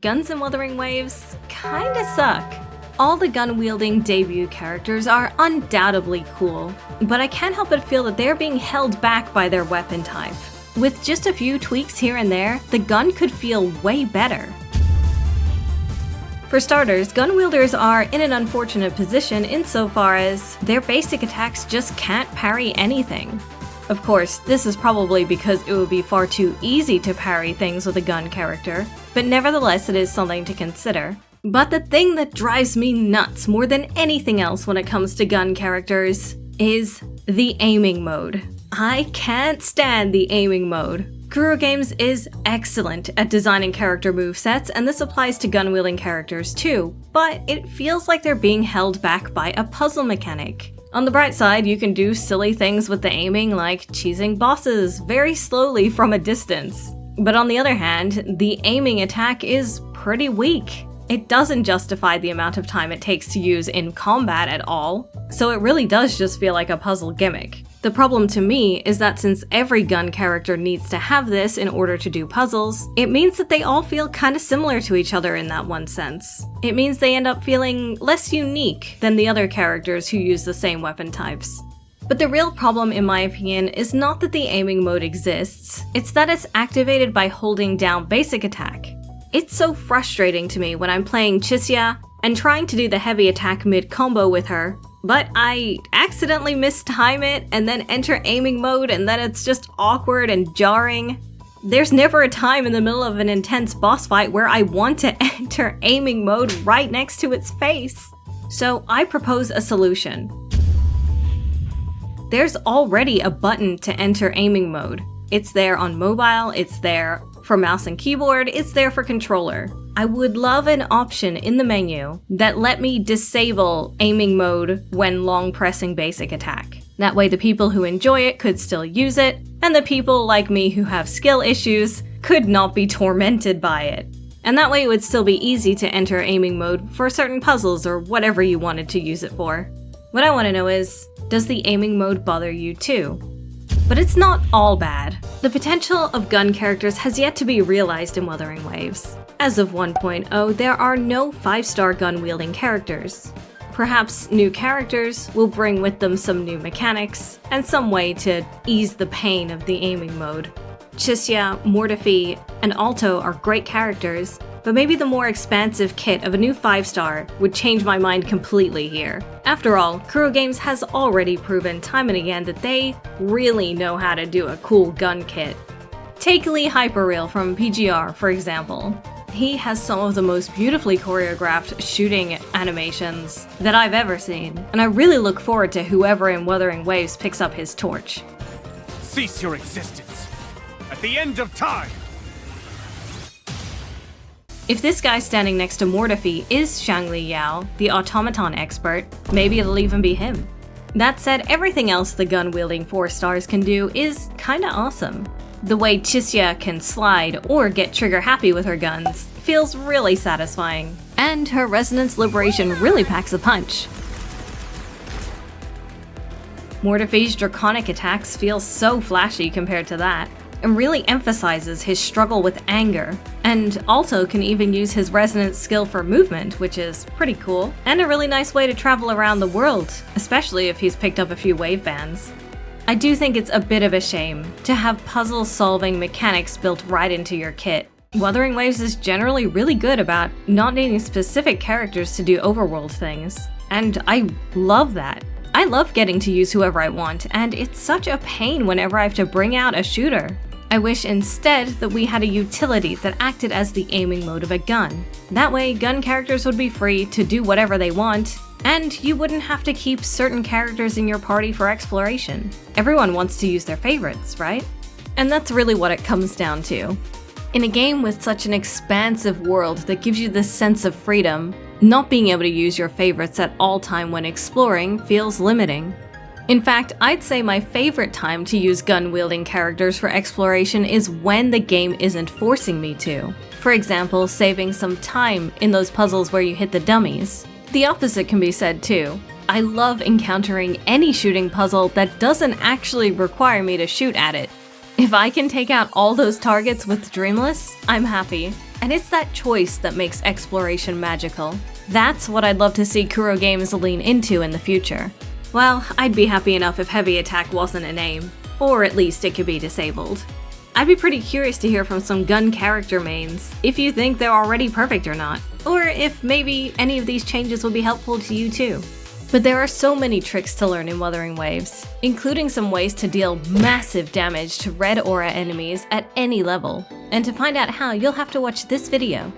Guns in Wuthering Waves kinda suck. All the gun-wielding debut characters are undoubtedly cool, but I can't help but feel that they're being held back by their weapon type. With just a few tweaks here and there, the gun could feel way better. For starters, gun wielders are in an unfortunate position insofar as their basic attacks just can't parry anything. Of course, this is probably because it would be far too easy to parry things with a gun character, but nevertheless it is something to consider. But the thing that drives me nuts more than anything else when it comes to gun characters is the aiming mode. I can't stand the aiming mode. Kuro Games is excellent at designing character movesets, and this applies to gun-wielding characters too, but it feels like they're being held back by a puzzle mechanic. On the bright side, you can do silly things with the aiming like cheesing bosses very slowly from a distance. But on the other hand, the aiming attack is pretty weak. It doesn't justify the amount of time it takes to use in combat at all, so it really does just feel like a puzzle gimmick. The problem to me is that since every gun character needs to have this in order to do puzzles, it means that they all feel kinda similar to each other in that one sense. It means they end up feeling less unique than the other characters who use the same weapon types. But the real problem, in my opinion, is not that the aiming mode exists, it's that it's activated by holding down basic attack. It's so frustrating to me when I'm playing Chisia and trying to do the heavy attack mid-combo with her, but I accidentally mistime it and then enter aiming mode and then it's just awkward and jarring. There's never a time in the middle of an intense boss fight where I want to enter aiming mode right next to its face. So I propose a solution. There's already a button to enter aiming mode. It's there on mobile, it's there for mouse and keyboard, it's there for controller. I would love an option in the menu that let me disable aiming mode when long pressing basic attack. That way the people who enjoy it could still use it, and the people like me who have skill issues could not be tormented by it. And that way it would still be easy to enter aiming mode for certain puzzles or whatever you wanted to use it for. What I want to know is, does the aiming mode bother you too? But it's not all bad. The potential of gun characters has yet to be realized in Wuthering Waves. As of 1.0, there are no 5-star gun-wielding characters. Perhaps new characters will bring with them some new mechanics, and some way to ease the pain of the aiming mode. Chisia, Mortifi, and Alto are great characters, but maybe the more expansive kit of a new 5-star would change my mind completely here. After all, Kuro Games has already proven time and again that they really know how to do a cool gun kit. Take Lee Hyperreal from PGR, for example. He has some of the most beautifully choreographed shooting animations that I've ever seen, and I really look forward to whoever in Wuthering Waves picks up his torch. Cease your existence at the end of time! If this guy standing next to Mortifi is Shangli Yao, the automaton expert, maybe it'll even be him. That said, everything else the gun-wielding 4-stars can do is kinda awesome. The way Chisia can slide or get trigger-happy with her guns feels really satisfying, and her Resonance Liberation really packs a punch. Mortifi's draconic attacks feel so flashy compared to that, and really emphasizes his struggle with anger. And Alto can even use his resonance skill for movement, which is pretty cool, and a really nice way to travel around the world, especially if he's picked up a few wave bands. I do think it's a bit of a shame to have puzzle-solving mechanics built right into your kit. Wuthering Waves is generally really good about not needing specific characters to do overworld things, and I love that. I love getting to use whoever I want, and it's such a pain whenever I have to bring out a shooter. I wish instead that we had a utility that acted as the aiming mode of a gun. That way, gun characters would be free to do whatever they want, and you wouldn't have to keep certain characters in your party for exploration. Everyone wants to use their favorites, right? And that's really what it comes down to. In a game with such an expansive world that gives you this sense of freedom, not being able to use your favorites at all time when exploring feels limiting. In fact, I'd say my favorite time to use gun-wielding characters for exploration is when the game isn't forcing me to. For example, saving some time in those puzzles where you hit the dummies. The opposite can be said too. I love encountering any shooting puzzle that doesn't actually require me to shoot at it. If I can take out all those targets with Dreamless, I'm happy. And it's that choice that makes exploration magical. That's what I'd love to see Kuro Games lean into in the future. Well, I'd be happy enough if heavy attack wasn't a name, or at least it could be disabled. I'd be pretty curious to hear from some gun character mains, if you think they're already perfect or not, or if maybe any of these changes will be helpful to you too. But there are so many tricks to learn in Wuthering Waves, including some ways to deal massive damage to red aura enemies at any level. And to find out how, you'll have to watch this video.